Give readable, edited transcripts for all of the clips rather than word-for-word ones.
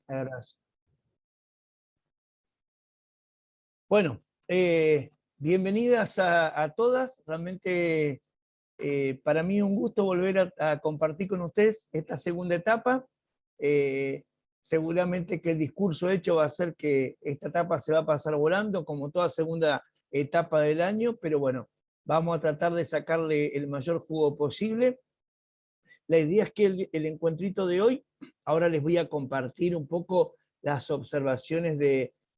Abrazo. Bueno, bienvenidas a todas. Realmente para mí un gusto volver a compartir con ustedes esta segunda etapa. Eh, Seguramente que el discurso hecho va a ser que esta etapa se va a pasar volando, como toda segunda etapa del año, pero bueno, vamos a tratar de sacarle el mayor jugo posible. La idea es que el encuentrito de hoy, ahora les voy a compartir un poco las observaciones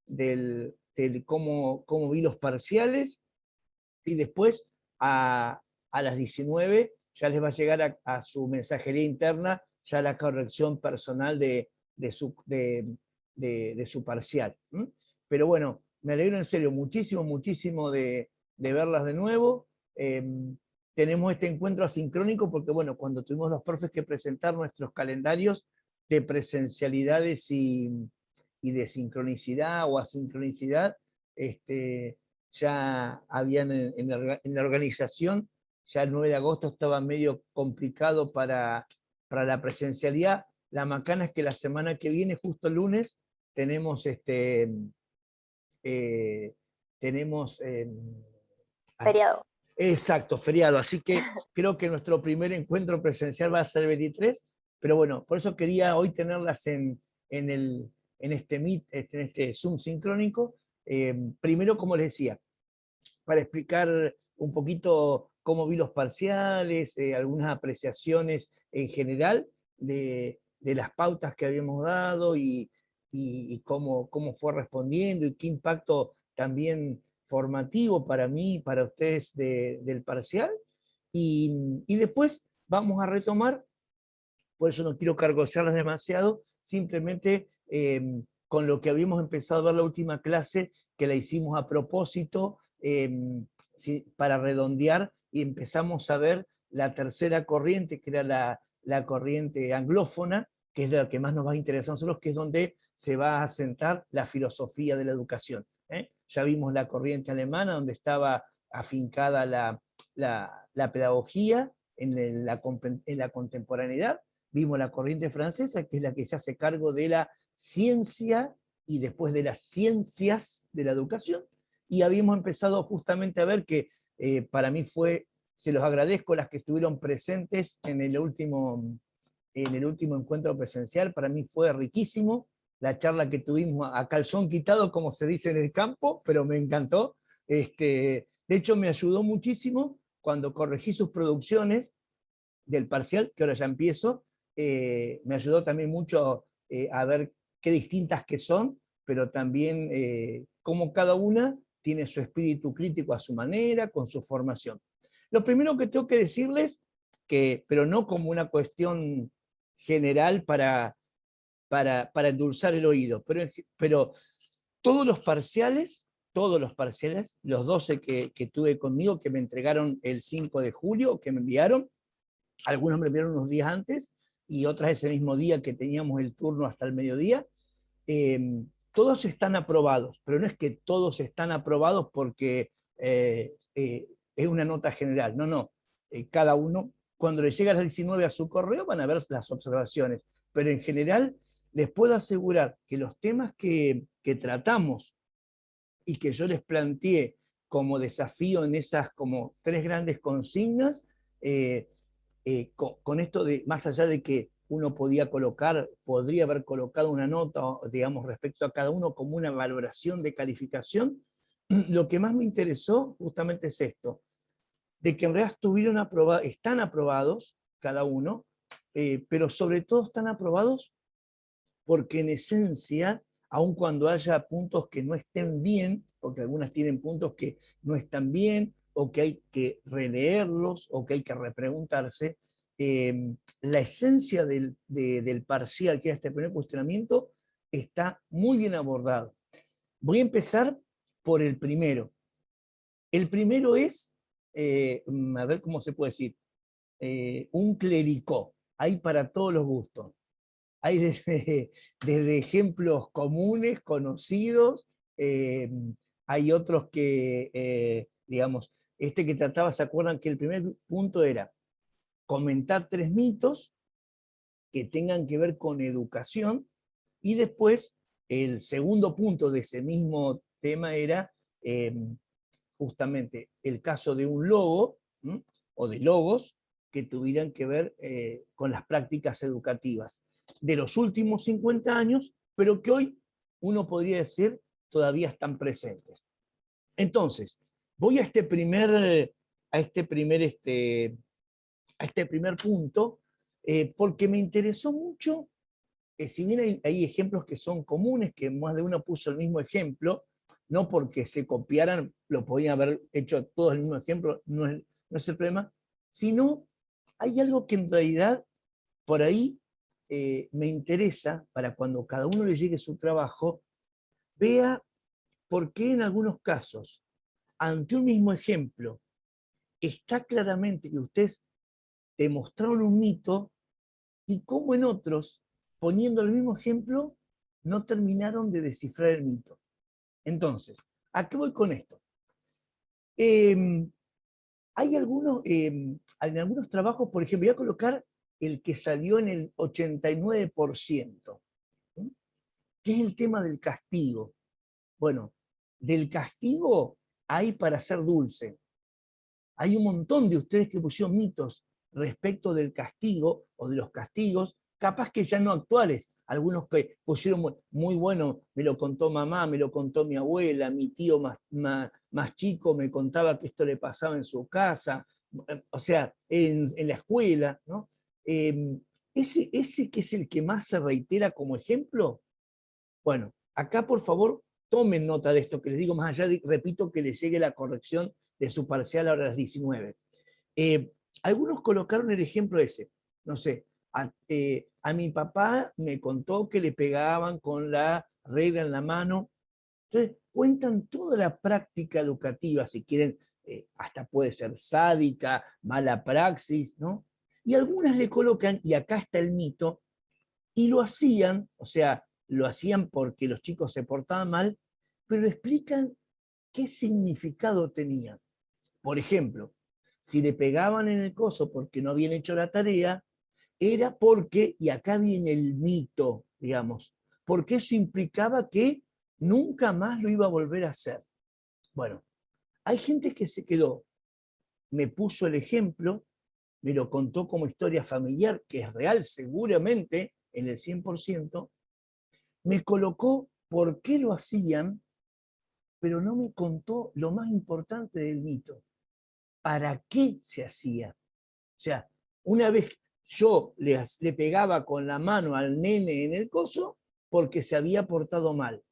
del cómo vi los parciales, y después a las 19 ya les va a llegar a su mensajería interna ya la corrección personal de su parcial. Pero bueno, me alegro en serio muchísimo de verlas de nuevo. Tenemos este encuentro asincrónico porque, bueno, cuando tuvimos los profes que presentar nuestros calendarios de presencialidades y de sincronicidad o asincronicidad, ya habían en la organización, ya el 9 de agosto estaba medio complicado para la presencialidad. La macana es que la semana que viene, justo el lunes, tenemos tenemos Feriado. Exacto, feriado. Así que creo que nuestro primer encuentro presencial va a ser el 23, pero bueno, por eso quería hoy tenerlas en este Meet, en este Zoom sincrónico. Primero, como les decía, para explicar un poquito cómo vi los parciales, algunas apreciaciones en general de las pautas que habíamos dado y cómo fue respondiendo y qué impacto también formativo para mí, para ustedes del parcial. Y después vamos a retomar, por eso no quiero cargosearlas demasiado, simplemente con lo que habíamos empezado a ver la última clase, que la hicimos a propósito, para redondear, y empezamos a ver la tercera corriente, que era la corriente anglófona, que es la que más nos va a interesar a nosotros, que es donde se va a asentar la filosofía de la educación. Ya vimos la corriente alemana, donde estaba afincada la pedagogía en la contemporaneidad. Vimos la corriente francesa, que es la que se hace cargo de la ciencia y después de las ciencias de la educación, y habíamos empezado justamente a ver que para mí se los agradezco las que estuvieron presentes en el último encuentro presencial, para mí fue riquísimo la charla que tuvimos a calzón quitado, como se dice en el campo, pero me encantó. De hecho, me ayudó muchísimo cuando corregí sus producciones del parcial, que ahora ya empiezo. Me ayudó también mucho a ver qué distintas que son, pero también cómo cada una tiene su espíritu crítico a su manera, con su formación. Lo primero que tengo que decirles, pero no como una cuestión general para endulzar el oído, pero todos los parciales, los 12 que tuve conmigo, que me entregaron el 5 de julio, que me enviaron, algunos me enviaron unos días antes y otras ese mismo día que teníamos el turno hasta el mediodía, todos están aprobados, pero no es que todos están aprobados porque es una nota general, no, cada uno, cuando le llega a las 19 a su correo van a ver las observaciones, pero en general les puedo asegurar que los temas que tratamos y que yo les planteé como desafío en esas como 3 grandes consignas, con esto de, más allá de que uno podría haber colocado una nota, digamos, respecto a cada uno como una valoración de calificación, lo que más me interesó justamente es esto, de que en realidad están aprobados cada uno, pero sobre todo están aprobados porque en esencia, aun cuando haya puntos que no estén bien, porque algunas tienen puntos que no están bien, o que hay que releerlos, o que hay que repreguntarse, la esencia del parcial, que es este primer cuestionamiento, está muy bien abordado. Voy a empezar por el primero. El primero es, a ver cómo se puede decir, un clericó, hay para todos los gustos. Hay desde ejemplos comunes, conocidos, hay otros que, digamos, este que trataba, ¿se acuerdan que el primer punto era comentar 3 mitos que tengan que ver con educación, Y después, el segundo punto de ese mismo tema era justamente el caso de un logo, ¿m? O de logos, que tuvieran que ver con las prácticas educativas de los últimos 50 años, pero que hoy uno podría decir todavía están presentes. Entonces, voy a este primer punto, porque me interesó mucho, si bien hay ejemplos que son comunes, que más de uno puso el mismo ejemplo, no porque se copiaran, lo podían haber hecho todos el mismo ejemplo, no es el problema, sino hay algo que en realidad por ahí me interesa para cuando cada uno le llegue su trabajo, vea por qué en algunos casos, ante un mismo ejemplo, está claramente que ustedes demostraron un mito y cómo en otros, poniendo el mismo ejemplo, no terminaron de descifrar el mito. Entonces, ¿a qué voy con esto? Hay en algunos trabajos, por ejemplo, voy a colocar el que salió en el 89%, ¿sí? Que es el tema del castigo. Bueno, del castigo hay para ser dulce. Hay un montón de ustedes que pusieron mitos respecto del castigo o de los castigos, capaz que ya no actuales. Algunos que pusieron muy bueno, me lo contó mamá, me lo contó mi abuela, mi tío más chico me contaba que esto le pasaba en su casa, o sea, en la escuela, ¿no? Ese que es el que más se reitera como ejemplo, bueno, acá por favor tomen nota de esto que les digo, más allá de, repito, que les llegue la corrección de su parcial ahora a las 19. Algunos colocaron el ejemplo ese, no sé, a mi papá me contó que le pegaban con la regla en la mano. Entonces cuentan toda la práctica educativa, si quieren, hasta puede ser sádica, mala praxis, ¿no? Y algunas le colocan, y acá está el mito, y lo hacían, o sea, lo hacían porque los chicos se portaban mal, pero explican qué significado tenían. Por ejemplo, si le pegaban en el coso porque no habían hecho la tarea, era porque, y acá viene el mito, digamos, porque eso implicaba que nunca más lo iba a volver a hacer. Bueno, hay gente que se quedó, me puso el ejemplo, me lo contó como historia familiar, que es real seguramente en el 100%, me colocó por qué lo hacían, pero no me contó lo más importante del mito. ¿Para qué se hacía? O sea, una vez yo le pegaba con la mano al nene en el coso porque se había portado mal.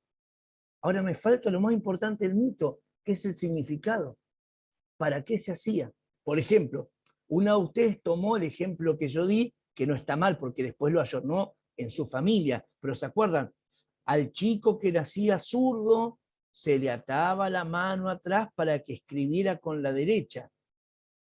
Ahora me falta lo más importante del mito, que es el significado. ¿Para qué se hacía? Por ejemplo, una de ustedes tomó el ejemplo que yo di, que no está mal porque después lo ayornó en su familia, pero ¿se acuerdan? Al chico que nacía zurdo se le ataba la mano atrás para que escribiera con la derecha.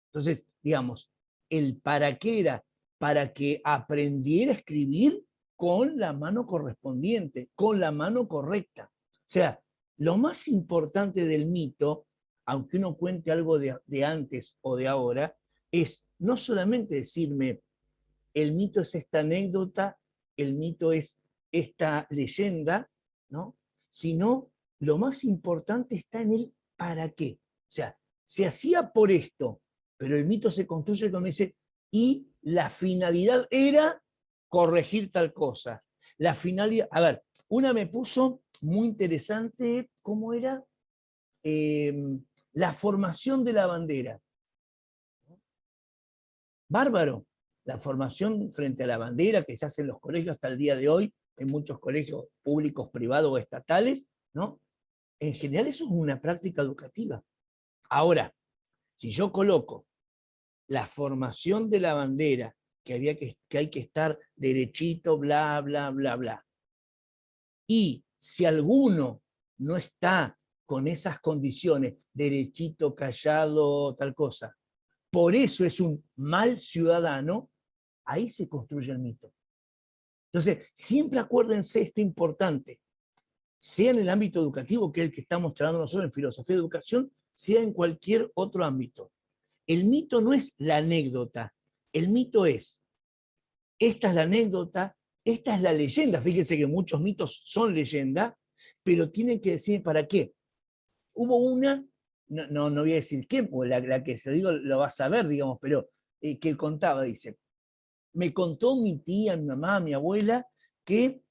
Entonces, digamos, el para qué era, para que aprendiera a escribir con la mano correspondiente, con la mano correcta. O sea, lo más importante del mito, aunque uno cuente algo de antes o de ahora, es no solamente decirme, el mito es esta anécdota, el mito es esta leyenda, ¿no? Sino lo más importante está en el para qué. O sea, se hacía por esto, pero el mito se construye cuando dice, y la finalidad era corregir tal cosa. La finalidad, a ver, una me puso muy interesante, ¿cómo era? La formación de la bandera. Bárbaro, la formación frente a la bandera que se hace en los colegios hasta el día de hoy, en muchos colegios públicos, privados o estatales, ¿no? En general eso es una práctica educativa. Ahora, si yo coloco la formación de la bandera, que hay que estar derechito, bla, bla, bla, bla, y si alguno no está con esas condiciones, derechito, callado, tal cosa, por eso es un mal ciudadano, ahí se construye el mito. Entonces, siempre acuérdense esto importante, sea en el ámbito educativo, que es el que estamos tratando nosotros en filosofía de educación, sea en cualquier otro ámbito. El mito no es la anécdota, el mito es, esta es la anécdota, esta es la leyenda. Fíjense que muchos mitos son leyenda, pero tienen que decir para qué. Hubo una, no voy a decir quién, porque la que se lo digo lo vas a ver, digamos, pero que contaba, dice, me contó mi tía, mi mamá, mi abuela, que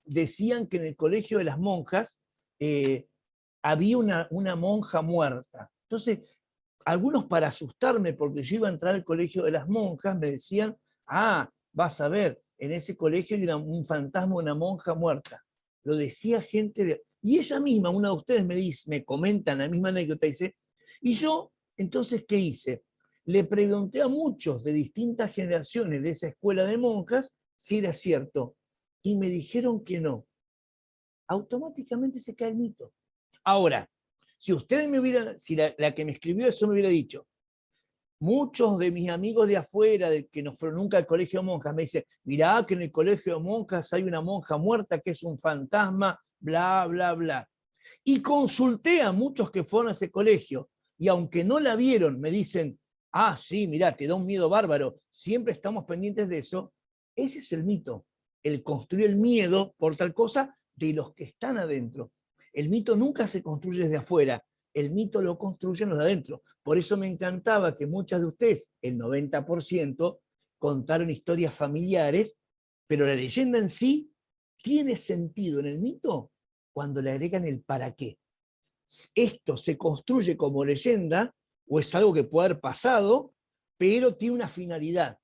decían que en el colegio de las monjas había una monja muerta. Entonces, algunos para asustarme, porque yo iba a entrar al colegio de las monjas, me decían, vas a ver, en ese colegio hay un fantasma, una monja muerta. Lo decía gente de... Y ella misma, una de ustedes me comentan la misma anécdota, dice, y yo, entonces, ¿qué hice? Le pregunté a muchos de distintas generaciones de esa escuela de monjas si era cierto, y me dijeron que no. Automáticamente se cae el mito. Ahora, si ustedes me hubieran, si la que me escribió eso me hubiera dicho, muchos de mis amigos de afuera, de que no fueron nunca al colegio de monjas, me dicen, mirá que en el colegio de monjas hay una monja muerta que es un fantasma, bla, bla, bla. Y consulté a muchos que fueron a ese colegio, y aunque no la vieron, me dicen, sí, mirá, te da un miedo bárbaro, siempre estamos pendientes de eso. Ese es el mito, el construir el miedo por tal cosa de los que están adentro. El mito nunca se construye desde afuera, el mito lo construyen los de adentro. Por eso me encantaba que muchas de ustedes, el 90%, contaron historias familiares, pero la leyenda en sí tiene sentido en el mito cuando le agregan el para qué. Esto se construye como leyenda o es algo que puede haber pasado, pero tiene una finalidad,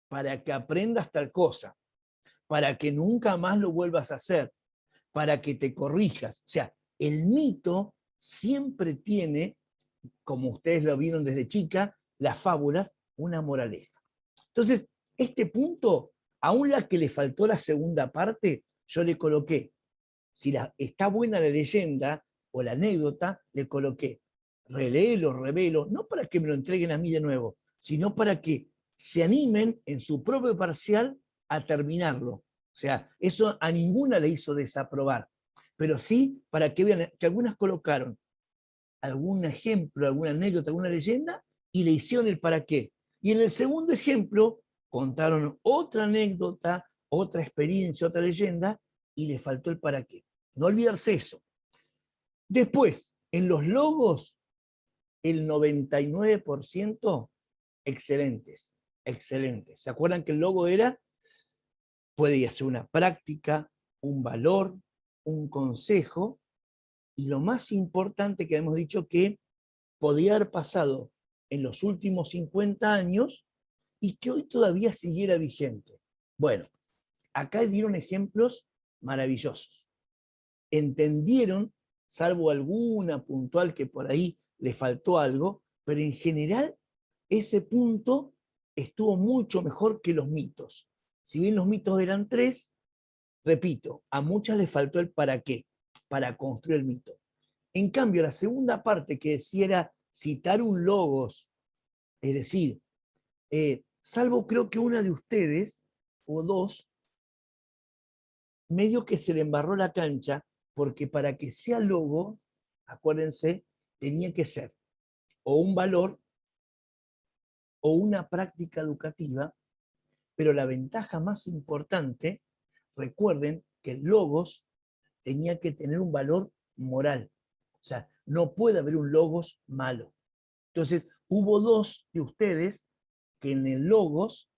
para que aprendas tal cosa, para que nunca más lo vuelvas a hacer, para que te corrijas. O sea, el mito siempre tiene, como ustedes lo vieron desde chica, las fábulas, una moraleja. Entonces, este punto, aún la que le faltó la segunda parte, yo le coloqué, si está buena la leyenda o la anécdota, le coloqué, releelo, revelo, no para que me lo entreguen a mí de nuevo, sino para que se animen en su propio parcial a terminarlo. O sea, eso a ninguna le hizo desaprobar, pero sí para que vean que algunas colocaron algún ejemplo, alguna anécdota, alguna leyenda, y le hicieron el para qué. Y en el segundo ejemplo contaron otra anécdota, otra experiencia, otra leyenda, y le faltó el para qué. No olvidarse eso. Después, en los logos, el 99% excelentes, excelentes. ¿Se acuerdan que el logo era? Puede ser una práctica, un valor, un consejo, y lo más importante que hemos dicho que podía haber pasado en los últimos 50 años y que hoy todavía siguiera vigente. Bueno, acá dieron ejemplos maravillosos. Entendieron, salvo alguna puntual que por ahí le faltó algo, pero en general ese punto estuvo mucho mejor que los mitos. Si bien los mitos eran 3, repito, a muchas les faltó el para qué, para construir el mito. En cambio, la segunda parte que decía era citar un logos, es decir, salvo creo que una de ustedes, o dos, medio que se le embarró la cancha, porque para que sea logo, acuérdense, tenía que ser o un valor o una práctica educativa, pero la ventaja más importante, recuerden que el logos tenía que tener un valor moral. O sea, no puede haber un logos malo. Entonces, hubo dos de ustedes que en el logos,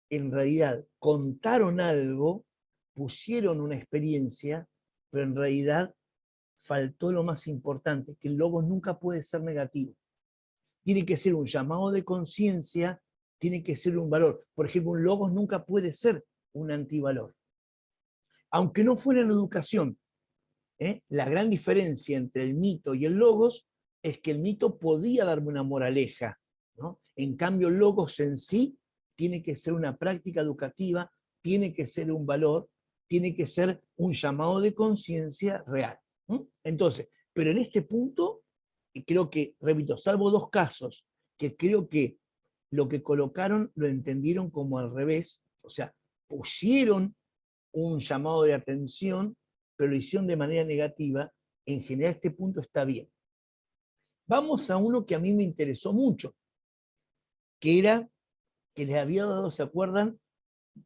en realidad, contaron algo, pusieron una experiencia, pero en realidad faltó lo más importante, que el logos nunca puede ser negativo. Tiene que ser un llamado de conciencia, tiene que ser un valor. Por ejemplo, un logos nunca puede ser un antivalor. Aunque no fuera en educación, la gran diferencia entre el mito y el logos es que el mito podía darme una moraleja, ¿no? En cambio, el logos en sí tiene que ser una práctica educativa, tiene que ser un valor, tiene que ser un llamado de conciencia real. Entonces, pero en este punto, creo que, repito, salvo dos casos, que creo que lo que colocaron lo entendieron como al revés, o sea, pusieron un llamado de atención, pero lo hicieron de manera negativa, en general este punto está bien. Vamos a uno que a mí me interesó mucho, que era, que les había dado, ¿se acuerdan?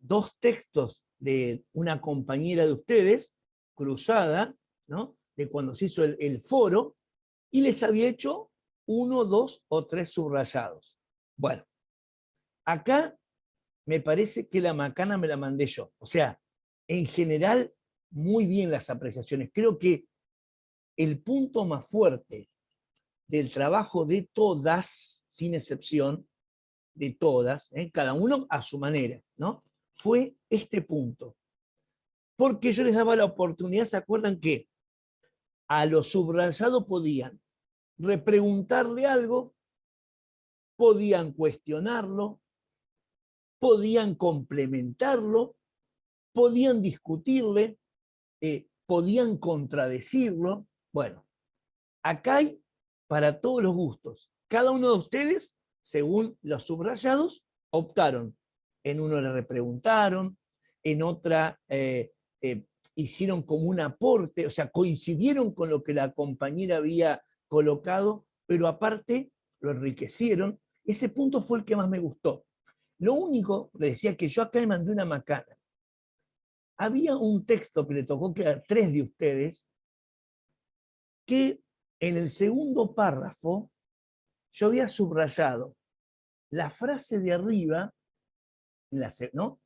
2 textos de una compañera de ustedes, cruzada, ¿no? De cuando se hizo el foro, y les había hecho 1, 2 o 3 subrayados. Bueno, acá me parece que la macana me la mandé yo. O sea, en general, muy bien las apreciaciones. Creo que el punto más fuerte del trabajo de todas, sin excepción, de todas, cada uno a su manera, ¿no? Fue este punto. Porque yo les daba la oportunidad, ¿se acuerdan que a los subrayados podían repreguntarle algo, podían cuestionarlo, podían complementarlo, podían discutirle, podían contradecirlo? Bueno, acá hay para todos los gustos. Cada uno de ustedes, según los subrayados, optaron. En uno le repreguntaron, en otra hicieron como un aporte, o sea, coincidieron con lo que la compañera había colocado, pero aparte lo enriquecieron. Ese punto fue el que más me gustó. Lo único, le decía que yo acá me mandé una macana. Había un texto que le tocó que a 3 de ustedes, que en el segundo párrafo yo había subrayado la frase de arriba, ¿no?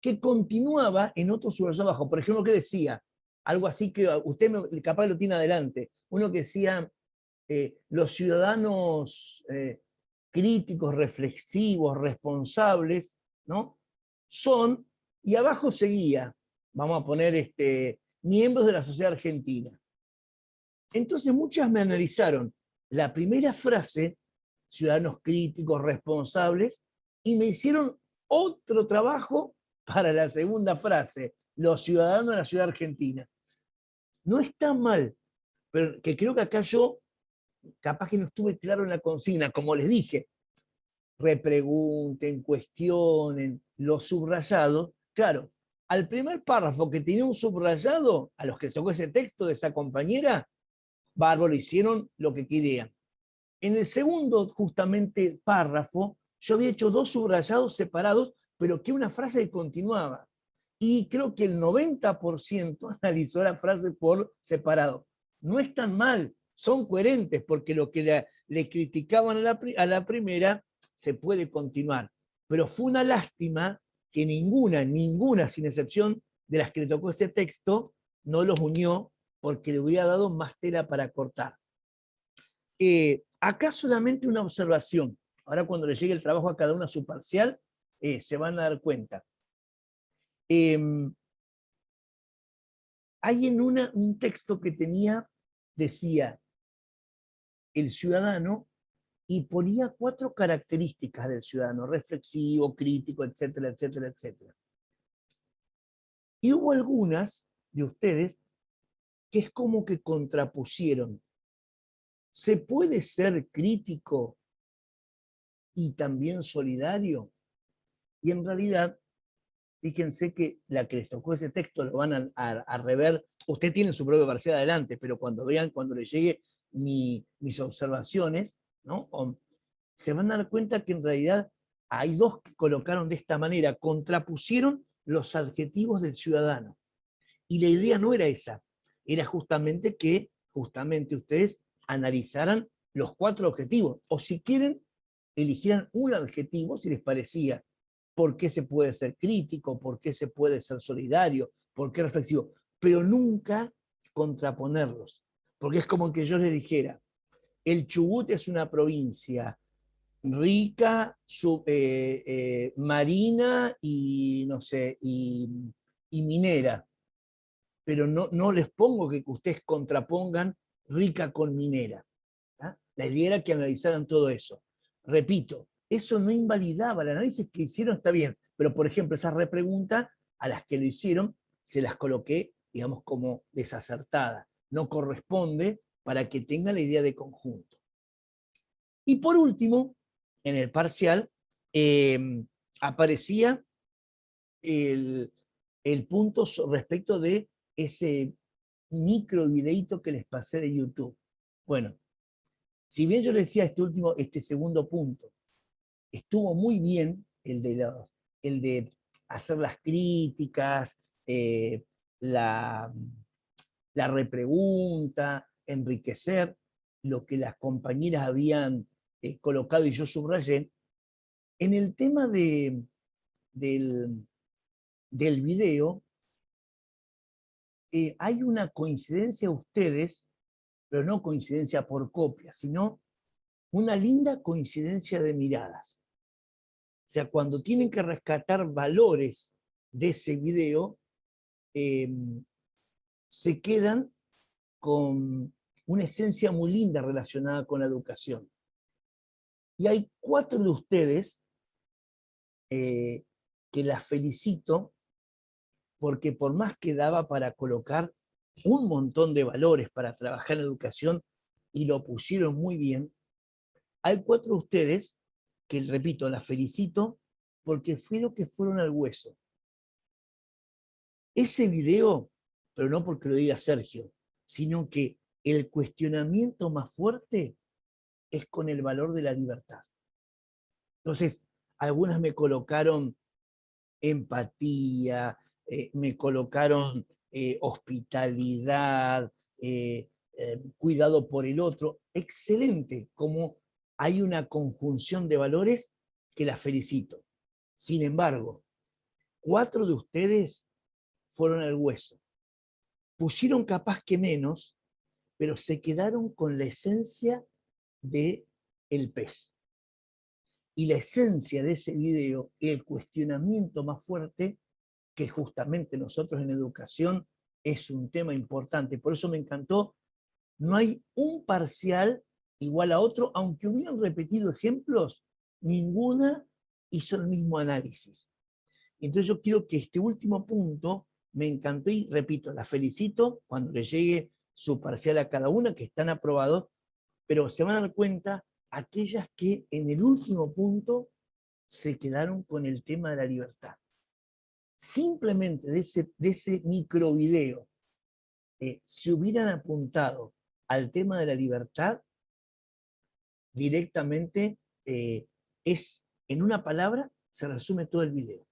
Que continuaba en otro subrayado abajo. Por ejemplo, que decía algo así que usted capaz lo tiene adelante. Uno que decía, los ciudadanos críticos, reflexivos, responsables, ¿no? Son, y abajo seguía, vamos a poner miembros de la sociedad argentina. Entonces muchas me analizaron la primera frase, ciudadanos críticos, responsables, y me hicieron otro trabajo para la segunda frase, los ciudadanos de la ciudad argentina. No está mal, pero que creo que acá yo capaz que no estuve claro en la consigna, como les dije, repregunten, cuestionen, los subrayados. Claro, al primer párrafo que tenía un subrayado, a los que les tocó ese texto de esa compañera, bárbaro, hicieron lo que querían. En el segundo, justamente, párrafo, yo había hecho 2 subrayados separados, pero que una frase continuaba. Y creo que el 90% analizó la frase por separado. No es tan mal, son coherentes, porque lo que le criticaban a la primera se puede continuar. Pero fue una lástima que ninguna, sin excepción, de las que le tocó ese texto, no los unió, porque le hubiera dado más tela para cortar. Acá solamente una observación. Ahora cuando le llegue el trabajo a cada uno a su parcial, se van a dar cuenta. Hay en un texto que tenía, decía, el ciudadano, y ponía 4 características del ciudadano: reflexivo, crítico, etcétera, etcétera, etcétera. Y hubo algunas de ustedes que es como que contrapusieron. ¿Se puede ser crítico y también solidario? Y en realidad, fíjense que la que les tocó ese texto lo van a rever. Usted tiene su propio parcial adelante, pero cuando vean, cuando les llegue mis observaciones, ¿no? Se van a dar cuenta que en realidad hay 2 que colocaron de esta manera, contrapusieron los adjetivos del ciudadano. Y la idea no era esa, era justamente que ustedes analizaran los 4 objetivos, o si quieren, eligieran un adjetivo si les parecía. ¿Por qué se puede ser crítico? ¿Por qué se puede ser solidario? ¿Por qué reflexivo? Pero nunca contraponerlos. Porque es como que yo les dijera, el Chubut es una provincia rica, marina y, no sé, y minera. Pero no les pongo que ustedes contrapongan rica con minera. ¿tá? La idea era que analizaran todo eso. Repito, eso no invalidaba el análisis que hicieron, está bien, pero por ejemplo, esa repregunta a las que lo hicieron, se las coloqué, digamos, como desacertada. No corresponde para que tengan la idea de conjunto. Y por último, en el parcial, aparecía el punto respecto de ese micro videíto que les pasé de YouTube. Bueno, si bien yo les decía este segundo punto, estuvo muy bien el de hacer las críticas, la, la repregunta, enriquecer lo que las compañeras habían colocado y yo subrayé. En el tema del video, hay una coincidencia ustedes, pero no coincidencia por copia, sino una linda coincidencia de miradas. O sea, cuando tienen que rescatar valores de ese video, se quedan con una esencia muy linda relacionada con la educación. Y hay 4 de ustedes que las felicito porque por más que daba para colocar un montón de valores para trabajar en educación y lo pusieron muy bien, hay 4 de ustedes que, repito, las felicito porque fueron al hueso. Ese video, pero no porque lo diga Sergio, sino que el cuestionamiento más fuerte es con el valor de la libertad. Entonces, algunas me colocaron empatía, me colocaron hospitalidad, cuidado por el otro. Excelente, como hay una conjunción de valores que las felicito. Sin embargo, 4 de ustedes fueron al hueso. Pusieron capaz que menos, pero se quedaron con la esencia del pez. Y la esencia de ese video, el cuestionamiento más fuerte, que justamente nosotros en educación es un tema importante. Por eso me encantó, no hay un parcial igual a otro, aunque hubieran repetido ejemplos, ninguna hizo el mismo análisis. Entonces yo quiero que este último punto me encantó y repito, la felicito cuando le llegue su parcial a cada una, que están aprobados, pero se van a dar cuenta aquellas que en el último punto se quedaron con el tema de la libertad. Simplemente de ese microvideo, si hubieran apuntado al tema de la libertad, directamente en una palabra, se resume todo el video.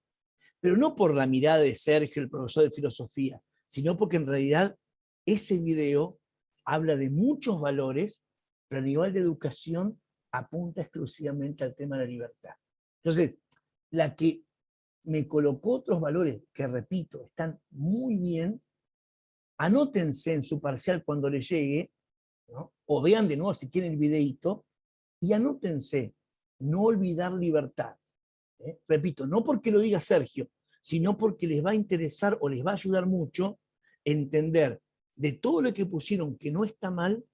Pero no por la mirada de Sergio, el profesor de filosofía, sino porque en realidad ese video habla de muchos valores, pero a nivel de educación apunta exclusivamente al tema de la libertad. Entonces, la que me colocó otros valores que, repito, están muy bien, anótense en su parcial cuando les llegue, ¿no? O vean de nuevo si quieren el videíto, y anótense, no olvidar libertad. Repito, no porque lo diga Sergio, sino porque les va a interesar o les va a ayudar mucho entender de todo lo que pusieron que no está mal,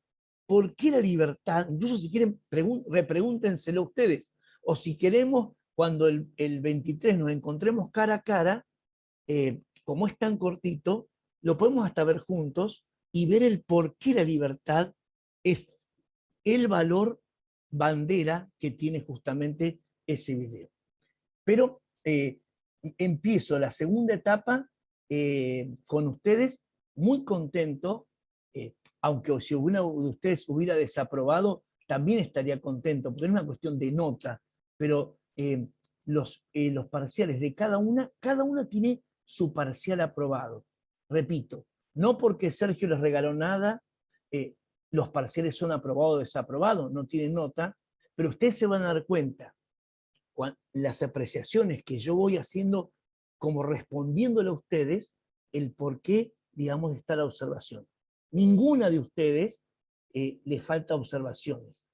por qué la libertad, incluso si quieren, repregúntenselo ustedes, o si queremos, cuando el 23 nos encontremos cara a cara, como es tan cortito, lo podemos hasta ver juntos y ver el por qué la libertad es el valor bandera que tiene justamente ese video. Pero empiezo la segunda etapa con ustedes muy contento, aunque si alguno de ustedes hubiera desaprobado, también estaría contento, porque es una cuestión de nota, pero los parciales de cada una tiene su parcial aprobado. Repito, no porque Sergio les regaló nada, los parciales son aprobados o desaprobados, no tienen nota, pero ustedes se van a dar cuenta, las apreciaciones que yo voy haciendo como respondiéndole a ustedes, el por qué, digamos, está la observación. Ninguna de ustedes le falta observaciones,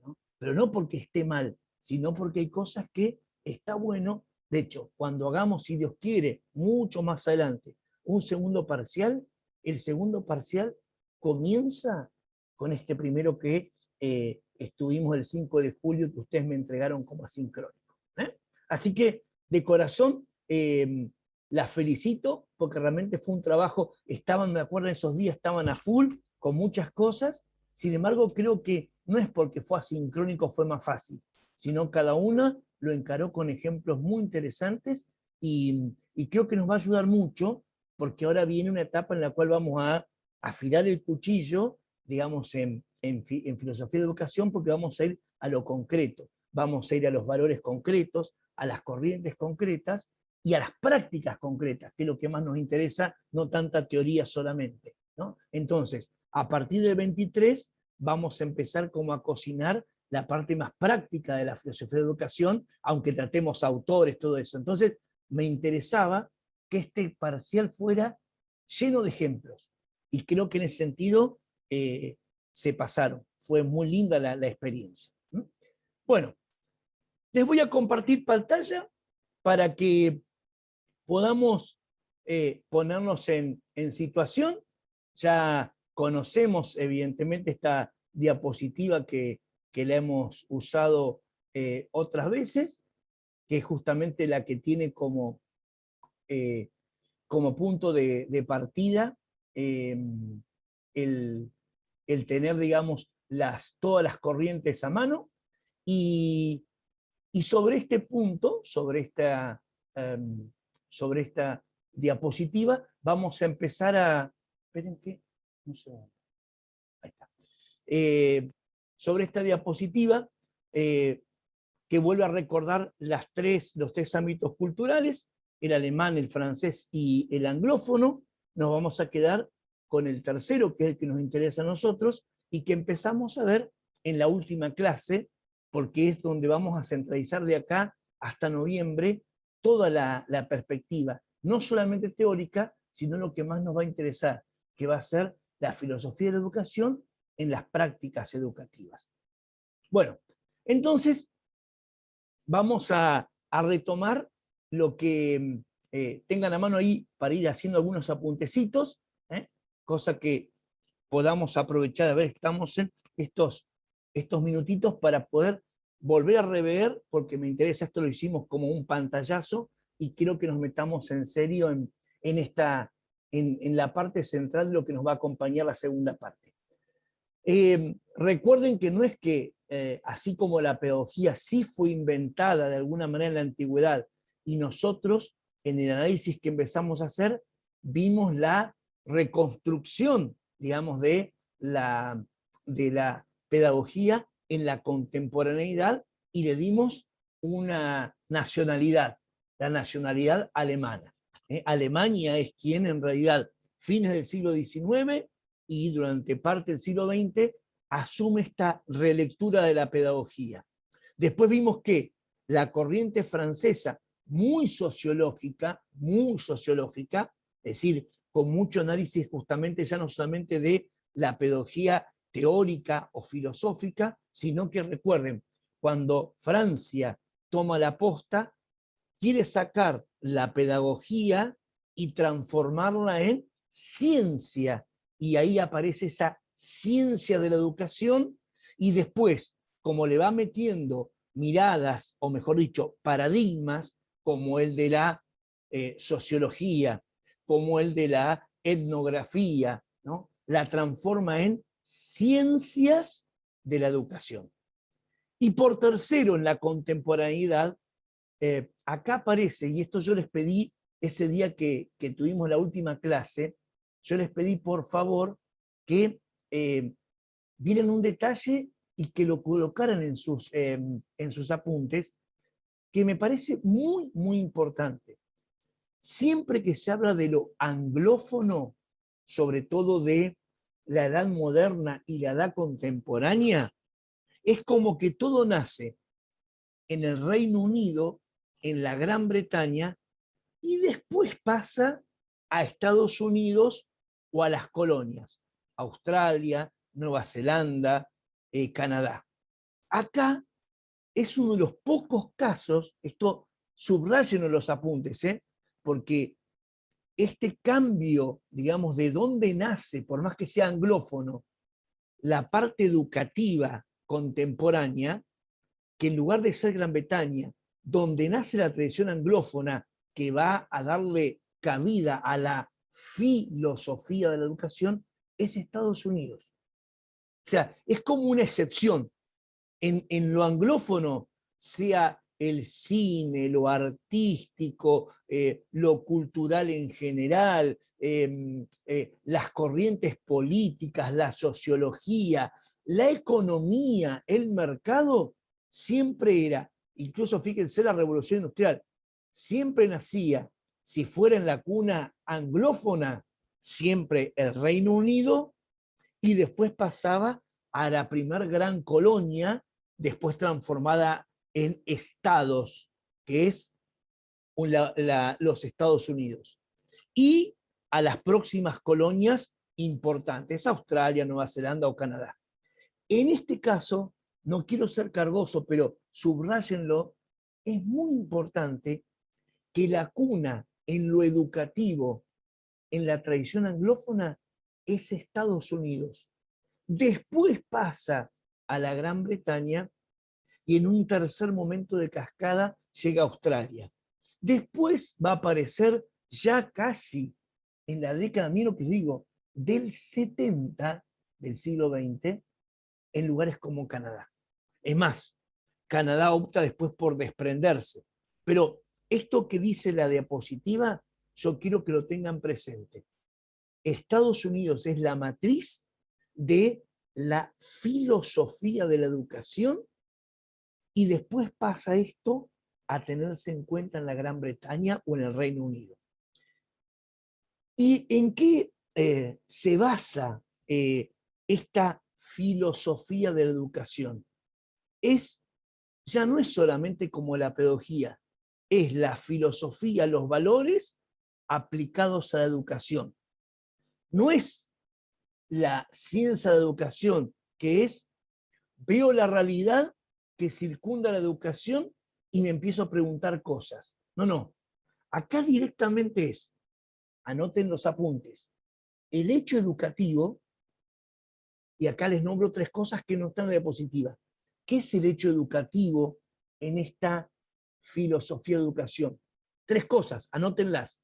¿no? Pero no porque esté mal, sino porque hay cosas que está bueno. De hecho, cuando hagamos, si Dios quiere, mucho más adelante, un segundo parcial, el segundo parcial comienza con este primero que estuvimos el 5 de julio, que ustedes me entregaron como asincrónico. Así que, de corazón, las felicito, porque realmente fue un trabajo, me acuerdo, esos días estaban a full, con muchas cosas. Sin embargo, creo que no es porque fue asincrónico, fue más fácil, sino cada una lo encaró con ejemplos muy interesantes y creo que nos va a ayudar mucho, porque ahora viene una etapa en la cual vamos a afilar el cuchillo, digamos, en filosofía de educación, porque vamos a ir a lo concreto, vamos a ir a los valores concretos, a las corrientes concretas, y a las prácticas concretas, que es lo que más nos interesa, no tanta teoría solamente, ¿no? Entonces, a partir del 23 vamos a empezar como a cocinar la parte más práctica de la filosofía de educación, aunque tratemos autores, todo eso. Entonces, me interesaba que este parcial fuera lleno de ejemplos, y creo que en ese sentido se pasaron. Fue muy linda la experiencia. Bueno, les voy a compartir pantalla para que podamos ponernos en situación. Ya conocemos evidentemente esta diapositiva que la hemos usado otras veces, que es justamente la que tiene como punto de partida el tener, digamos, todas las corrientes a mano, y sobre este punto, sobre esta diapositiva, vamos a empezar a... Esperen que... No sé, ahí está. Sobre esta diapositiva, que vuelve a recordar los tres ámbitos culturales, el alemán, el francés y el anglófono. Nos vamos a quedar con el tercero, que es el que nos interesa a nosotros, y que empezamos a ver en la última clase, porque es donde vamos a centralizar de acá hasta noviembre toda la perspectiva, no solamente teórica, sino lo que más nos va a interesar, que va a ser la filosofía de la educación en las prácticas educativas. Bueno, entonces vamos a retomar lo que tengan a mano ahí para ir haciendo algunos apuntecitos, cosa que podamos aprovechar. A ver, estamos en estos minutitos para poder volver a rever, porque me interesa, esto lo hicimos como un pantallazo, y quiero que nos metamos en serio en la parte central de lo que nos va a acompañar la segunda parte. Recuerden que no es que, así como la pedagogía sí fue inventada de alguna manera en la antigüedad, y nosotros en el análisis que empezamos a hacer vimos la reconstrucción, digamos, de la pedagogía en la contemporaneidad, y le dimos una nacionalidad, la nacionalidad alemana. Alemania es quien en realidad, fines del siglo XIX y durante parte del siglo XX, asume esta relectura de la pedagogía. Después vimos que la corriente francesa, muy sociológica, es decir, con mucho análisis justamente ya no solamente de la pedagogía teórica o filosófica, sino que recuerden, cuando Francia toma la posta, quiere sacar la pedagogía y transformarla en ciencia, y ahí aparece esa ciencia de la educación, y después, como le va metiendo miradas, o mejor dicho, paradigmas, como el de la sociología, como el de la etnografía, ¿no?, la transforma en ciencias de la educación. Y por tercero, en la contemporaneidad, acá aparece, y esto yo les pedí ese día que tuvimos la última clase, yo les pedí por favor que vieran un detalle y que lo colocaran en sus apuntes, que me parece muy, muy importante. Siempre que se habla de lo anglófono, sobre todo de la edad moderna y la edad contemporánea, es como que todo nace en el Reino Unido, en la Gran Bretaña, y después pasa a Estados Unidos o a las colonias, Australia, Nueva Zelanda, Canadá. Acá es uno de los pocos casos, esto subrayen los apuntes, porque este cambio, digamos, de dónde nace, por más que sea anglófono, la parte educativa contemporánea, que en lugar de ser Gran Bretaña, donde nace la tradición anglófona que va a darle cabida a la filosofía de la educación, es Estados Unidos. O sea, es como una excepción. En lo anglófono, sea el cine, lo artístico, lo cultural en general, las corrientes políticas, la sociología, la economía, el mercado, siempre era, incluso fíjense la revolución industrial, siempre nacía, si fuera en la cuna anglófona, siempre el Reino Unido, y después pasaba a la primer gran colonia, después transformada en estados, que es los Estados Unidos. Y a las próximas colonias importantes, Australia, Nueva Zelanda o Canadá. En este caso, no quiero ser cargoso, pero subráyenlo, es muy importante que la cuna en lo educativo, en la tradición anglófona, es Estados Unidos. Después pasa a la Gran Bretaña y en un tercer momento de cascada llega a Australia. Después va a aparecer ya casi en la década, mira lo que digo, del 70 del siglo XX, en lugares como Canadá. Es más, Canadá opta después por desprenderse. Pero esto que dice la diapositiva, yo quiero que lo tengan presente. Estados Unidos es la matriz de la filosofía de la educación y después pasa esto a tenerse en cuenta en la Gran Bretaña o en el Reino Unido. ¿Y en qué se basa esta filosofía de la educación? Ya no es solamente como la pedagogía, es la filosofía, los valores aplicados a la educación. No es la ciencia de la educación, que es, veo la realidad que circunda la educación y me empiezo a preguntar cosas. No, no. Acá directamente es, anoten los apuntes, el hecho educativo, y acá les nombro tres cosas que no están en la diapositiva. ¿Qué es el hecho educativo en esta filosofía de educación? Tres cosas, anótenlas.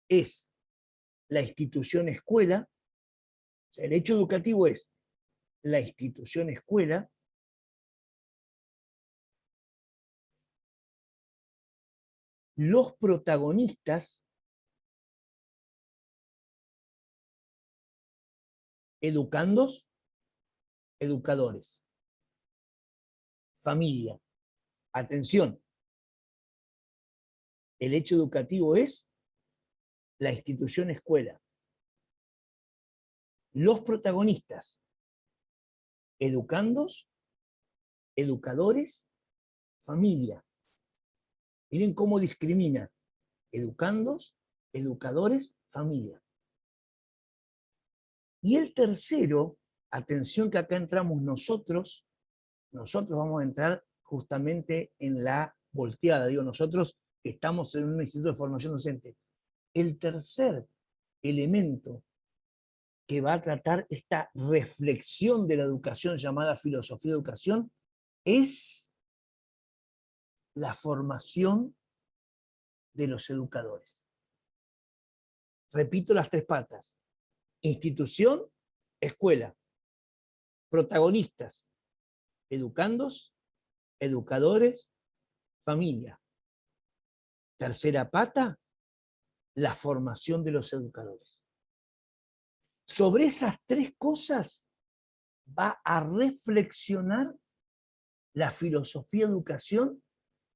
Es la institución escuela, o sea, el hecho educativo es la institución escuela, los protagonistas, educandos, educadores, familia. Atención, el hecho educativo es la institución escuela. Los protagonistas, educandos, educadores, familia. Miren cómo discrimina. Educandos, educadores, familia. Y el tercero, atención que acá entramos nosotros vamos a entrar justamente en la volteada. Digo, nosotros estamos en un instituto de formación docente. El tercer elemento que va a tratar esta reflexión de la educación llamada filosofía de educación es la formación de los educadores. Repito las tres patas. Institución, escuela. Protagonistas, educandos, educadores, familia. Tercera pata, la formación de los educadores. Sobre esas tres cosas va a reflexionar la filosofía de educación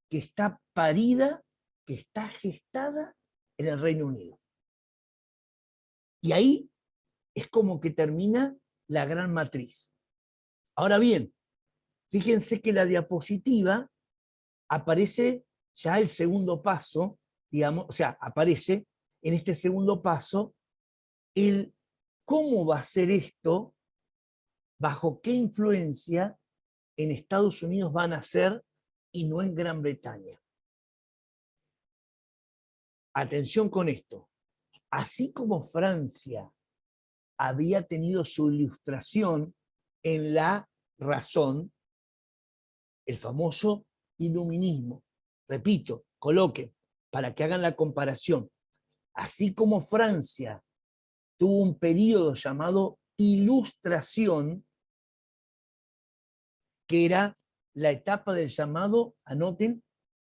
que está parida, que está gestada en el Reino Unido. Y ahí es como que termina la gran matriz. Ahora bien, fíjense que la diapositiva aparece ya el segundo paso, digamos, o sea, aparece en este segundo paso el cómo va a ser esto, bajo qué influencia en Estados Unidos van a ser y no en Gran Bretaña. Atención con esto. Así como Francia había tenido su ilustración en la razón, el famoso iluminismo. Repito, coloquen, para que hagan la comparación. Así como Francia tuvo un periodo llamado ilustración, que era la etapa del llamado, anoten,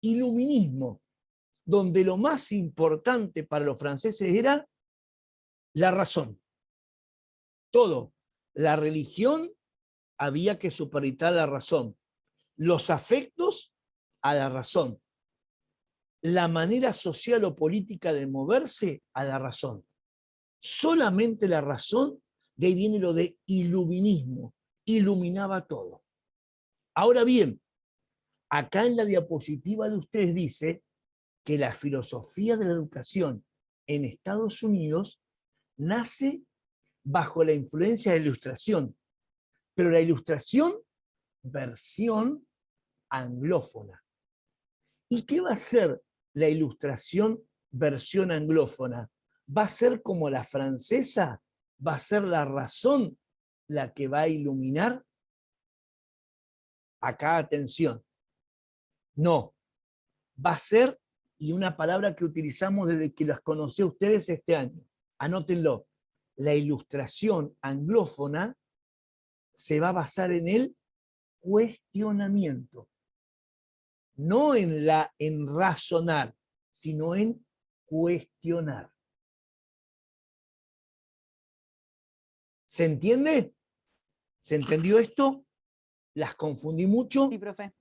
iluminismo, donde lo más importante para los franceses era la razón. Todo. La religión había que supeditar la razón. Los afectos a la razón. la manera social o política de moverse a la razón. Solamente la razón, de ahí viene lo de iluminismo, iluminaba todo. Ahora bien, acá en la diapositiva de ustedes dice que la filosofía de la educación en Estados Unidos nace bajo la influencia de la Ilustración, pero la Ilustración versión anglófona. ¿Y qué va a ser la Ilustración versión anglófona? ¿Va a ser como la francesa? ¿Va a ser la razón la que va a iluminar? Acá atención. No, va a ser, y una palabra que utilizamos desde que las conocí a ustedes este año, anótenlo, la Ilustración anglófona se va a basar en el cuestionamiento, no en razonar, sino en cuestionar. ¿Se entiende? ¿Se entendió esto? ¿Las confundí mucho? Sí, profe.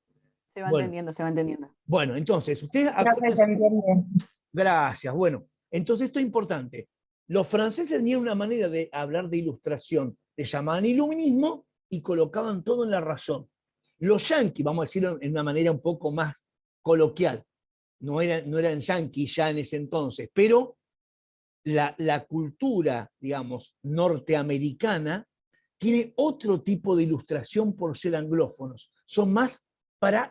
Se va Bueno, entendiendo, se va entendiendo. Bueno, entonces, ustedes... Profe, se entiende. Gracias. Bueno, entonces esto es importante. Los franceses tenían una manera de hablar de ilustración. Le llamaban iluminismo y colocaban todo en la razón. Los yanquis, vamos a decirlo en una manera un poco más coloquial, no eran yanquis ya en ese entonces, pero la cultura, digamos, norteamericana tiene otro tipo de ilustración por ser anglófonos. Son más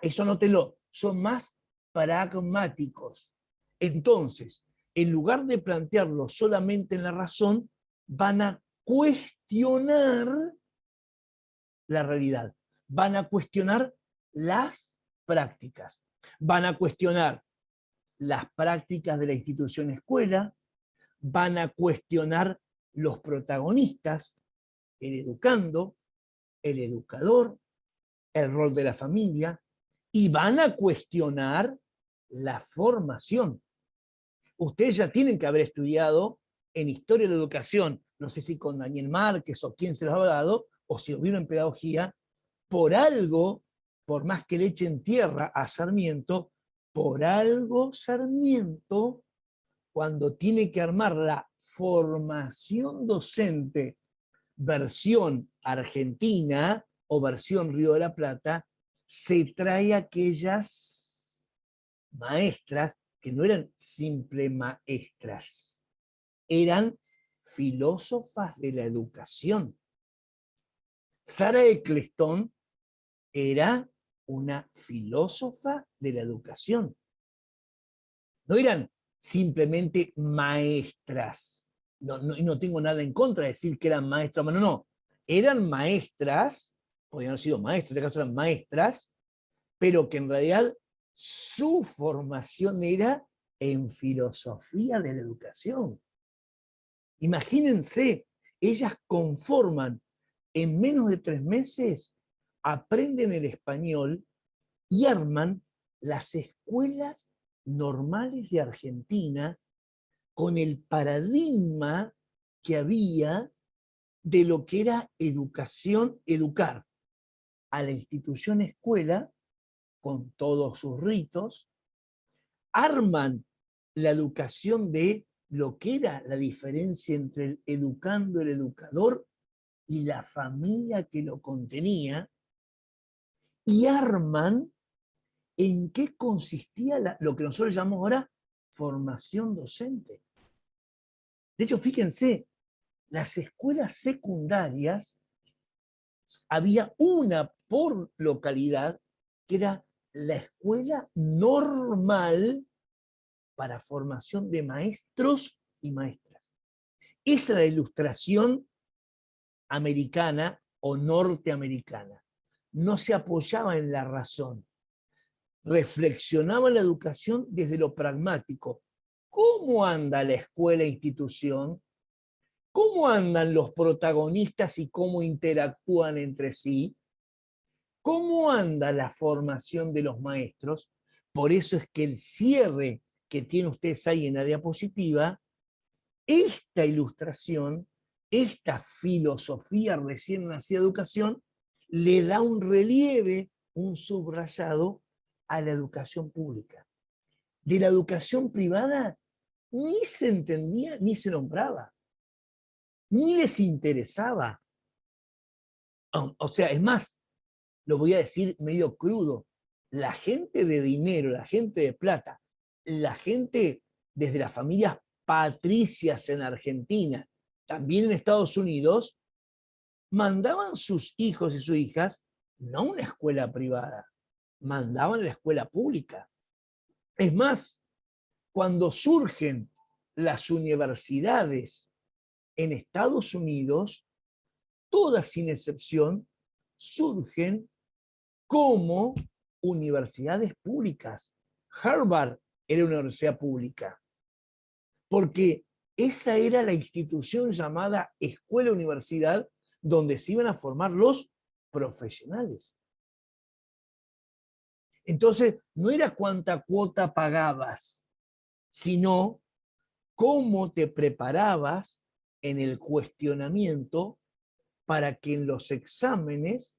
eso anótelo, son más pragmáticos. Entonces, en lugar de plantearlo solamente en la razón, van a cuestionar la realidad, van a cuestionar las prácticas, van a cuestionar las prácticas de la institución escuela, van a cuestionar los protagonistas, el educando, el educador, el rol de la familia, y van a cuestionar la formación. Ustedes ya tienen que haber estudiado en Historia de la Educación, no sé si con Daniel Márquez o quién se los ha dado, o si lo vieron en Pedagogía, por algo, por más que le echen tierra a Sarmiento, por algo Sarmiento, cuando tiene que armar la formación docente versión argentina o versión Río de la Plata, se trae aquellas maestras que no eran simple maestras, eran filósofas de la educación. Sarah Eccleston era una filósofa de la educación. No eran simplemente maestras. No tengo nada en contra de decir que eran maestras, no. Eran maestras, podían haber sido maestros, en este caso eran maestras, pero que en realidad su formación era en filosofía de la educación. Imagínense, ellas conforman en menos de 3 meses, aprenden el español y arman las escuelas normales de Argentina con el paradigma que había de lo que era educación, educar a la institución escuela con todos sus ritos, arman la educación de lo que era la diferencia entre el educando, el educador y la familia que lo contenía, y arman en qué consistía lo que nosotros llamamos ahora formación docente. De hecho, fíjense, las escuelas secundarias, había una por localidad, que era la escuela normal para formación de maestros y maestras. Esa era la ilustración americana o norteamericana. No se apoyaba en la razón, reflexionaba en la educación desde lo pragmático. ¿Cómo anda la escuela e institución? ¿Cómo andan los protagonistas y cómo interactúan entre sí? ¿Cómo anda la formación de los maestros? Por eso es que el cierre que tiene ustedes ahí en la diapositiva, esta ilustración, esta filosofía recién nacida de educación, le da un relieve, un subrayado a la educación pública. de la educación privada ni se entendía ni se nombraba, ni les interesaba. O sea, es más, lo voy a decir medio crudo, la gente de dinero, la gente de plata, la gente desde las familias patricias en Argentina, también en Estados Unidos, mandaban sus hijos y sus hijas no a una escuela privada, mandaban a la escuela pública. Es más, cuando surgen las universidades en Estados Unidos, todas sin excepción, surgen como universidades públicas. Harvard era una universidad pública, porque esa era la institución llamada escuela-universidad donde se iban a formar los profesionales. Entonces, no era cuánta cuota pagabas, sino cómo te preparabas en el cuestionamiento para que en los exámenes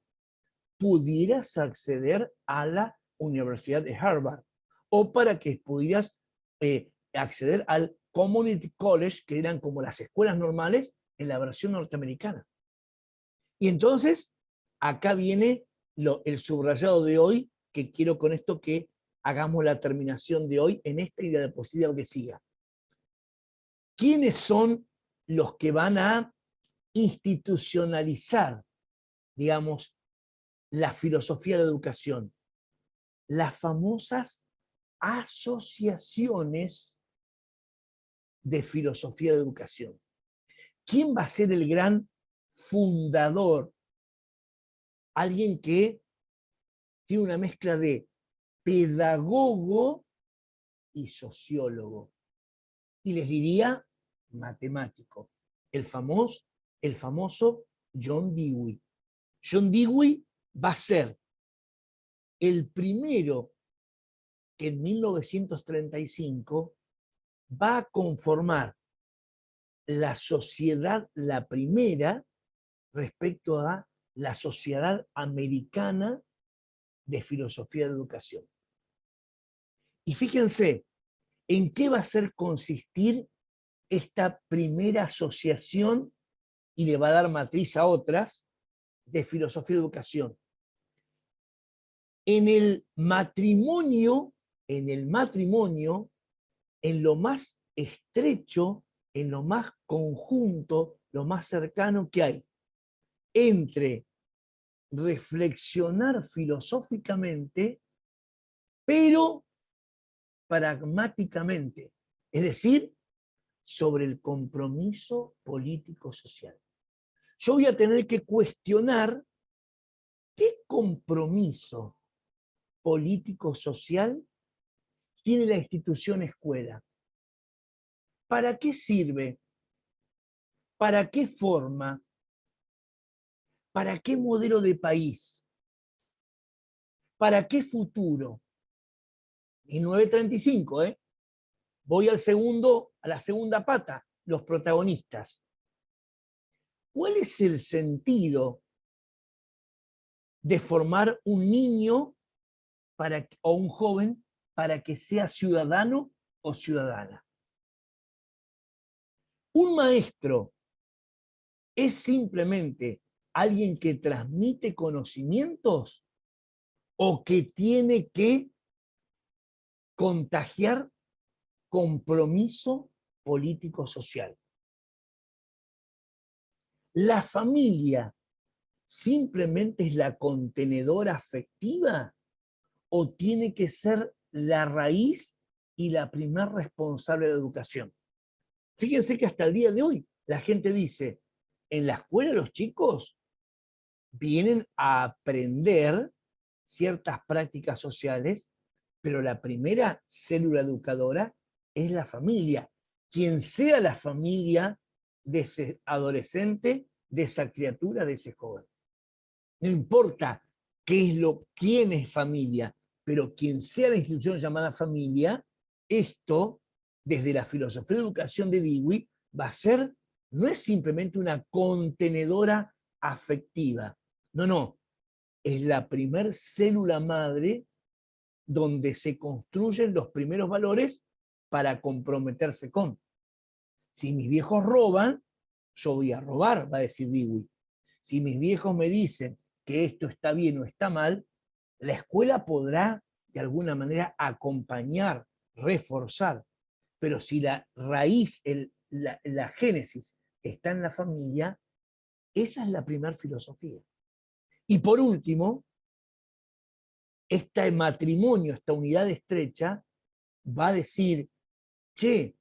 pudieras acceder a la Universidad de Harvard o para que pudieras acceder al Community College, que eran como las escuelas normales en la versión norteamericana. Y entonces, acá viene el subrayado de hoy, que quiero con esto que hagamos la terminación de hoy en esta y la diapositiva que siga. ¿Quiénes son los que van a institucionalizar, digamos, la filosofía de la educación? Las famosas asociaciones de filosofía de educación. ¿Quién va a ser el gran fundador? Alguien que tiene una mezcla de pedagogo y sociólogo. Y les diría matemático. El famoso John Dewey. John Dewey va a ser el primero que en 1935 va a conformar la sociedad, la primera, respecto a la Sociedad Americana de Filosofía de Educación. Y fíjense, ¿en qué va a hacer consistir esta primera asociación? Y le va a dar matriz a otras de filosofía de educación. En el matrimonio, en lo más estrecho, en lo más conjunto, lo más cercano que hay entre reflexionar filosóficamente, pero pragmáticamente, es decir, sobre el compromiso político-social. Yo voy a tener que cuestionar qué compromiso político-social tiene la institución escuela. ¿Para qué sirve? ¿Para qué forma? ¿Para qué modelo de país? ¿Para qué futuro? 1935, ¿eh? Voy a la segunda pata, los protagonistas. ¿Cuál es el sentido de formar un niño o un joven para que sea ciudadano o ciudadana? Un maestro es simplemente alguien que transmite conocimientos o que tiene que contagiar compromiso político-social. La familia simplemente es la contenedora afectiva o tiene que ser la raíz y la primer responsable de la educación. Fíjense que hasta el día de hoy la gente dice, en la escuela los chicos vienen a aprender ciertas prácticas sociales, pero la primera célula educadora es la familia. Quien sea la familia de ese adolescente, de esa criatura, de ese joven. No importa quién es familia, pero quien sea la institución llamada familia, esto, desde la filosofía de educación de Dewey, va a ser, no es simplemente una contenedora afectiva, no, es la primer célula madre donde se construyen los primeros valores para comprometerse con. Si mis viejos roban, yo voy a robar, va a decir Dewey. Si mis viejos me dicen que esto está bien o está mal, la escuela podrá de alguna manera acompañar, reforzar, pero si la raíz, la génesis está en la familia, esa es la primera filosofía. Y por último, este matrimonio, esta unidad estrecha, va a decir, che,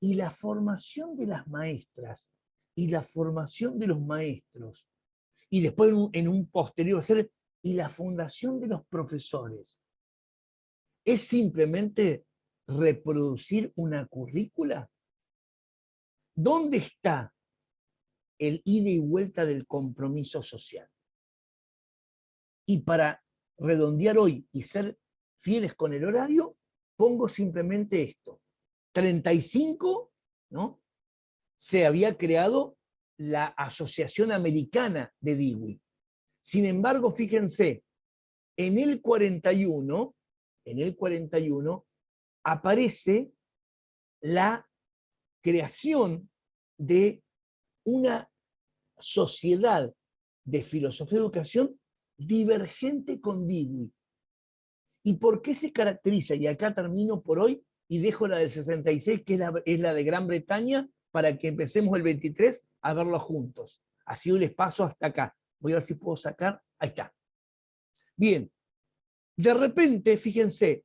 y la formación de las maestras, y la formación de los maestros, y después en un posterior, y la fundación de los profesores, ¿es simplemente reproducir una currícula? ¿Dónde está el ida y vuelta del compromiso social? Y para redondear hoy y ser fieles con el horario, pongo simplemente esto. 35, ¿no? Se había creado la Asociación Americana de Dewey. Sin embargo, fíjense, en el 41 aparece la creación de una sociedad de filosofía de educación divergente con Dewey. ¿Y por qué se caracteriza? Y acá termino por hoy y dejo la del 66, que es la de Gran Bretaña, para que empecemos el 23 a verlo juntos. Así hoy les paso hasta acá. Voy a ver si puedo sacar. Ahí está. Bien. De repente, fíjense,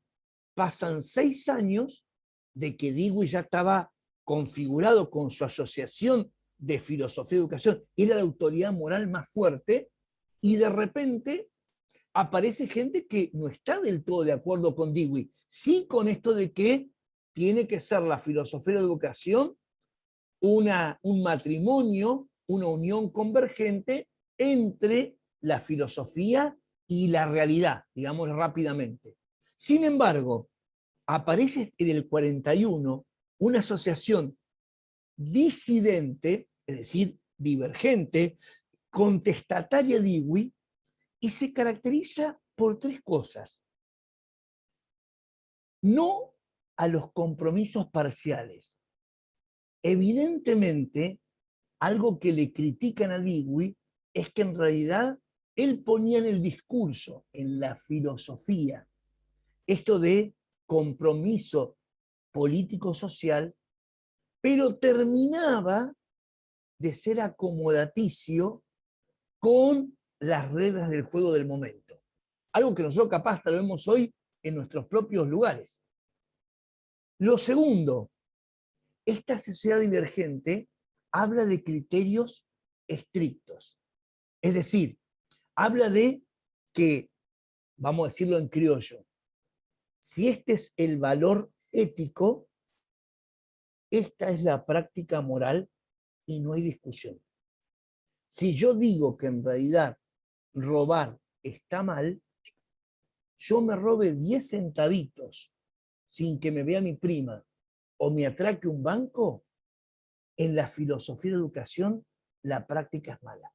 pasan 6 años de que Dewey ya estaba configurado con su asociación de filosofía de educación, era la autoridad moral más fuerte, y de repente aparece gente que no está del todo de acuerdo con Dewey, sí con esto de que tiene que ser la filosofía de educación un matrimonio, una unión convergente entre la filosofía y la realidad, digamos rápidamente. Sin embargo, aparece en el 41 una asociación disidente, es decir, divergente, contestataria a Dewey, y se caracteriza por 3 cosas. No a los compromisos parciales. Evidentemente, algo que le critican a Dewey es que en realidad él ponía en el discurso, en la filosofía, esto de compromiso político-social, pero terminaba de ser acomodaticio con las reglas del juego del momento. Algo que nosotros capaz lo vemos hoy en nuestros propios lugares. Lo segundo, esta sociedad divergente habla de criterios estrictos. Es decir, habla de que, vamos a decirlo en criollo, si este es el valor ético, esta es la práctica moral y no hay discusión. Si yo digo que en realidad robar está mal, yo me robe 10 centavitos sin que me vea mi prima o me atraque un banco, en la filosofía de educación la práctica es mala.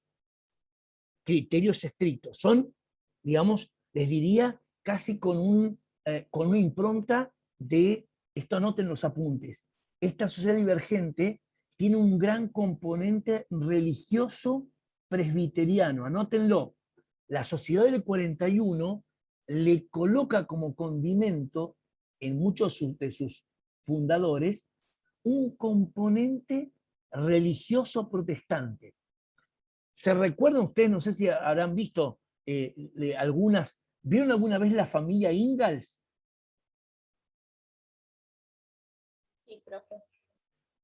Criterios estrictos, son, digamos, les diría, casi con una impronta de, esto anoten los apuntes, esta sociedad divergente tiene un gran componente religioso presbiteriano, anótenlo. La sociedad del 41 le coloca como condimento en muchos de sus fundadores un componente religioso protestante. ¿Se recuerdan ustedes, no sé si habrán visto ¿vieron alguna vez la familia Ingalls? Sí, profe.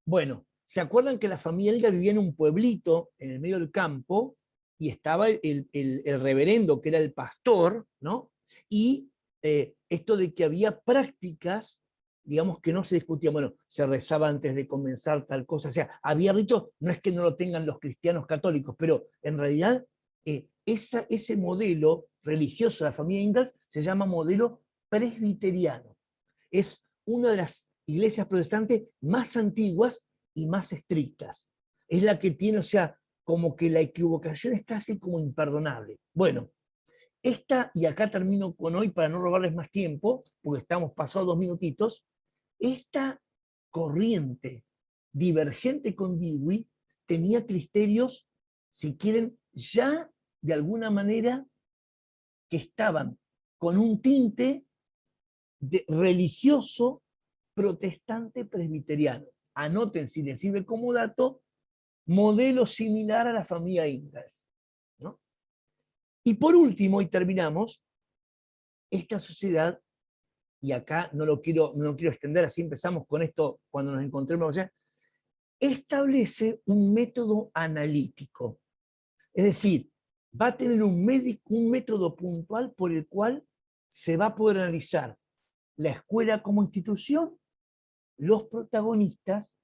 Bueno, ¿se acuerdan que la familia Ingalls vivía en un pueblito en el medio del campo y estaba el reverendo, que era el pastor, ¿no? Y esto de que había prácticas, digamos, que no se discutían. Bueno, se rezaba antes de comenzar tal cosa, o sea, había ritos, no es que no lo tengan los cristianos católicos, pero en realidad ese modelo religioso de la familia Ingalls se llama modelo presbiteriano. Es una de las iglesias protestantes más antiguas y más estrictas. Es la que tiene, o sea, como que la equivocación es casi como imperdonable. Bueno, y acá termino con hoy para no robarles más tiempo, porque estamos pasados 2 minutitos, esta corriente divergente con Dewey tenía criterios, si quieren, ya de alguna manera que estaban con un tinte religioso protestante presbiteriano. Anoten, si les sirve como dato, modelo similar a la familia Ingalls, ¿no? Y por último, y terminamos, esta sociedad, y acá no quiero extender, así empezamos con esto cuando nos encontremos allá, establece un método analítico. Es decir, va a tener un método puntual por el cual se va a poder analizar la escuela como institución, los protagonistas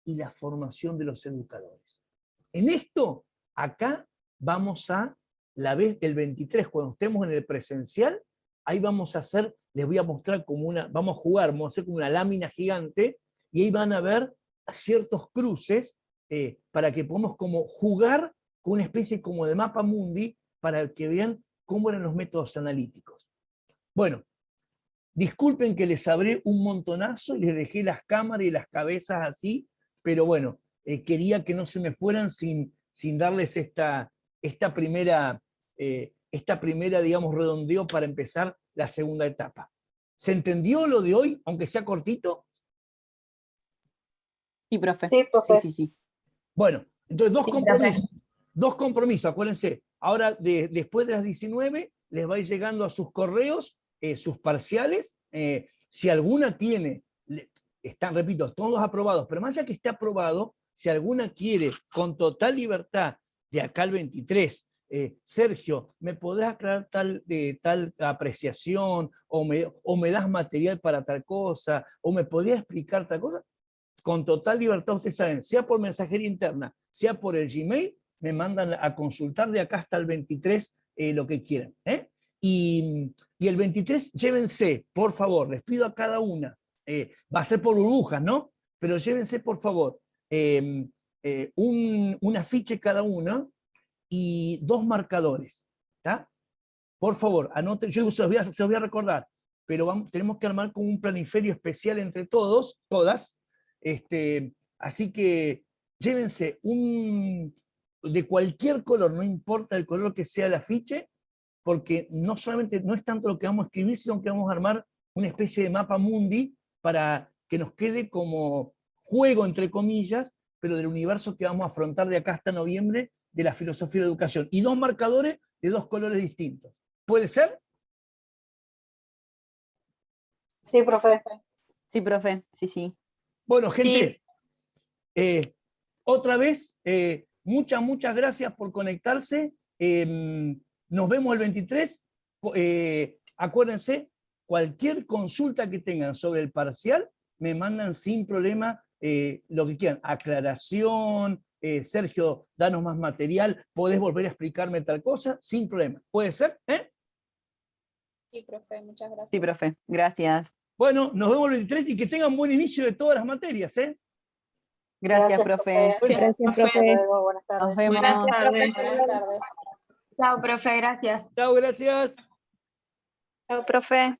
y la formación de los educadores. En esto, acá vamos a, la vez del 23, cuando estemos en el presencial, ahí vamos a hacer, les voy a mostrar vamos a hacer como una lámina gigante, y ahí van a ver ciertos cruces, para que podamos como jugar con una especie como de mapa mundi, para que vean cómo eran los métodos analíticos. Bueno, disculpen que les hablé un montonazo y les dejé las cámaras y las cabezas así, pero bueno, quería que no se me fueran sin darles esta primera, digamos, redondeo para empezar la segunda etapa. ¿Se entendió lo de hoy, aunque sea cortito? Sí, profe. Sí, profe. Sí. Bueno, entonces Sí, dos compromisos, acuérdense. Ahora, después de las 19, les va a ir llegando a sus correos sus parciales. Si alguna tiene, repito, todos aprobados, pero más allá que esté aprobado, si alguna quiere con total libertad de acá al 23, Sergio, ¿me podrás aclarar tal apreciación? O me das material para tal cosa? ¿O me podrías explicar tal cosa? Con total libertad, ustedes saben, sea por mensajería interna, sea por el Gmail, me mandan a consultar de acá hasta el 23 lo que quieran. Y el 23, llévense, por favor, les pido a cada una, va a ser por burbujas, ¿no? Pero llévense, por favor, un afiche cada uno y 2 marcadores, ¿está? Por favor, anoten, yo se los voy a recordar, pero tenemos que armar como un planiferio especial entre todos, todas. Así que llévense de cualquier color, no importa el color que sea el afiche, porque no es tanto lo que vamos a escribir, sino que vamos a armar una especie de mapa mundi para que nos quede como juego, entre comillas, pero del universo que vamos a afrontar de acá hasta noviembre de la filosofía de la educación. Y 2 marcadores de 2 colores distintos. ¿Puede ser? Sí, profe. Sí, profe. Sí. Bueno, gente, otra vez, muchas gracias por conectarse. Nos vemos el 23. Acuérdense, cualquier consulta que tengan sobre el parcial, me mandan sin problema lo que quieran. Aclaración, Sergio, danos más material, podés volver a explicarme tal cosa, sin problema. ¿Puede ser? Sí, profe, muchas gracias. Sí, profe. Gracias. Bueno, nos vemos el 23 y que tengan buen inicio de todas las materias. Gracias, profe. Gracias, profe. Buenas tardes. Nos vemos. Buenas tardes. Buenas tardes. Chao, profe, gracias. Chao, gracias. Chao, profe.